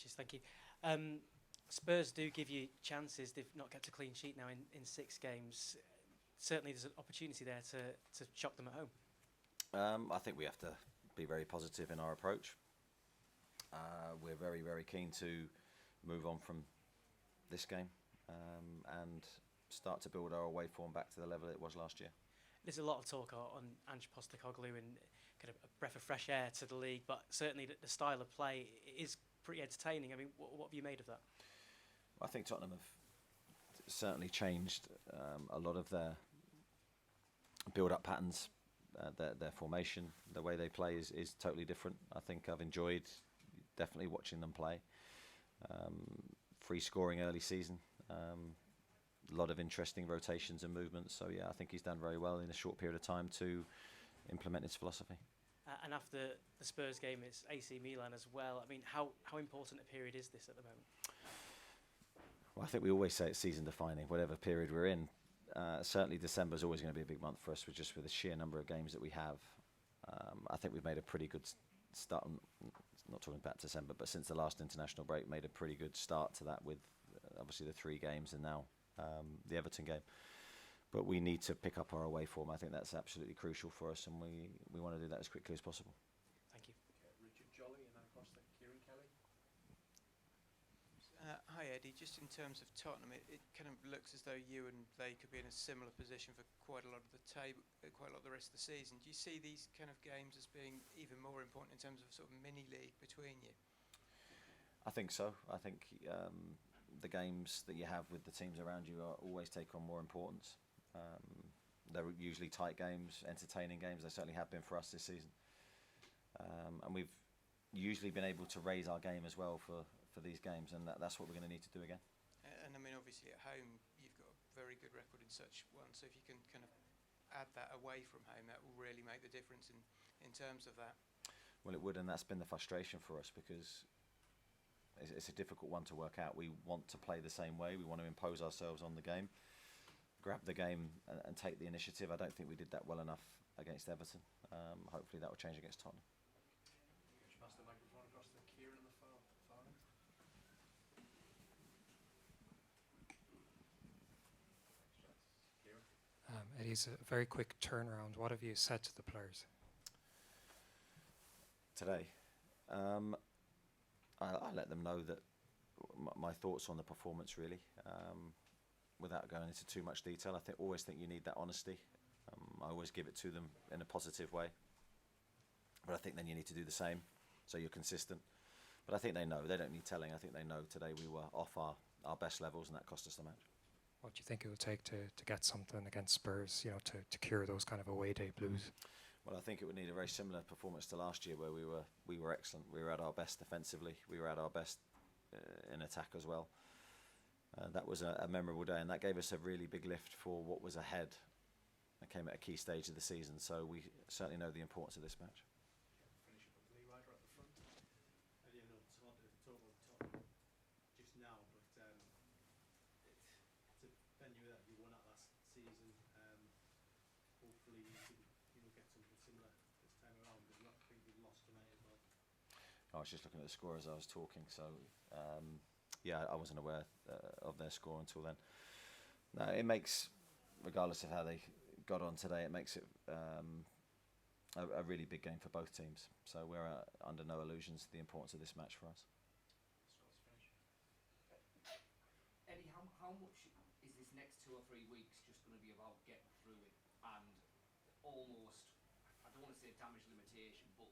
Cheers, thank you. Spurs do give you chances. They've not kept a clean sheet now in 6 games. Certainly there's an opportunity there to shock them at home. I think we have to be very positive in our approach. We're very, very keen to move on from this game and start to build our away form back to the level it was last year. There's a lot of talk on Ange Postecoglou and kind of a breath of fresh air to the league, but certainly the style of play is pretty entertaining. I mean, what have you made of that? I think Tottenham have certainly changed a lot of their build-up patterns, their formation, the way they play is totally different. I think I've enjoyed definitely watching them play. Free scoring early season, a lot of interesting rotations and movements. So yeah, I think he's done very well in a short period of time to implement his philosophy. And after the Spurs game, it's AC Milan as well. I mean, how important a period is this at the moment? Well, I think we always say it's season defining, whatever period we're in. Certainly December is always going to be a big month for us, just with the sheer number of games that we have. I think we've made a pretty good start, not talking about December, but since the last international break, made a pretty good start to that with obviously the 3 games and now the Everton game. But we need to pick up our away form. I think that's absolutely crucial for us, and we want to do that as quickly as possible. Thank you. Okay, Richard Jolly, and then across to Kieran Kelly. Hi Eddie, just in terms of Tottenham, it kind of looks as though you and they could be in a similar position for quite a lot of the table, quite a lot of the rest of the season. Do you see these kind of games as being even more important in terms of sort of mini league between you? I think so. I think the games that you have with the teams around you always take on more importance. They're usually tight games, entertaining games. They certainly have been for us this season. And we've usually been able to raise our game as well for these games, and that's what we're going to need to do again. And I mean, obviously at home, you've got a very good record in such one, so if you can kind of add that away from home, that will really make the difference in terms of that. Well, it would, and that's been the frustration for us because it's a difficult one to work out. We want to play the same way. We want to impose ourselves on the game, grab the game and take the initiative. I don't think we did that well enough against Everton. Hopefully that will change against Tottenham. Just pass the microphone across to Kieran on the far end. Kieran? Eddie's a very quick turnaround. What have you said to the players? Today, I let them know that my thoughts on the performance really, without going into too much detail. I always think you need that honesty. I always give it to them in a positive way, but I think then you need to do the same so you're consistent. But I think they know, they don't need telling. I think they know today we were off our best levels and that cost us the match. What do you think it would take to get something against Spurs, to cure those kind of away day blues? Well, I think it would need a very similar performance to last year, where we were excellent. We were at our best defensively. We were at our best in attack as well. That was a memorable day, and that gave us a really big lift for what was ahead. It came at a key stage of the season, so we certainly know the importance of this match. Finish up with Lee Ryder at the front. Eddie, I know it's hard to talk about Tottenham just now, but it's a venue that you won at last season. Hopefully you can get something similar this time around. But not think you've lost tonight as well. I was just looking at the score as I was talking, so yeah, I wasn't aware of their score until then. No, it makes, regardless of how they got on today, it makes it a really big game for both teams. So we're under no illusions to the importance of this match for us. Eddie, how much is this next 2 or 3 weeks just going to be about getting through it and almost, I don't want to say damage limitation, but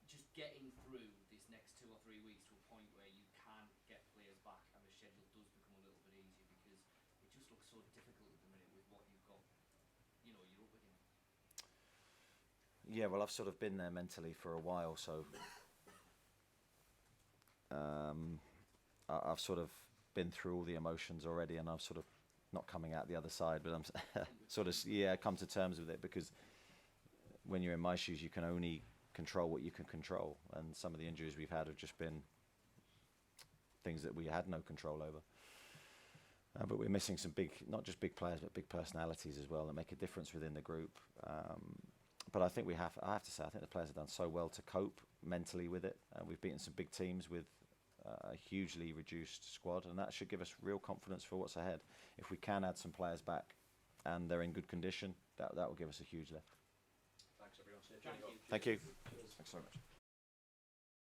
just getting through this next 2 or 3 weeks to a point where you can get players back and the schedule does become a little bit easier, because it just looks so difficult at the minute with what you've got, you're up against. Yeah, well, I've sort of been there mentally for a while, so I've sort of been through all the emotions already, and I've sort of not coming out the other side, but I'm sort of come to terms with it, because when you're in my shoes, you can only control what you can control, and some of the injuries we've had have just been things that we had no control over. But we're missing some big, not just big players, but big personalities as well that make a difference within the group. But I think I have to say, I think the players have done so well to cope mentally with it. We've beaten some big teams with a hugely reduced squad, and that should give us real confidence for what's ahead. If we can add some players back and they're in good condition, that will give us a huge lift. Thanks, everyone. Thank you. Thanks very much.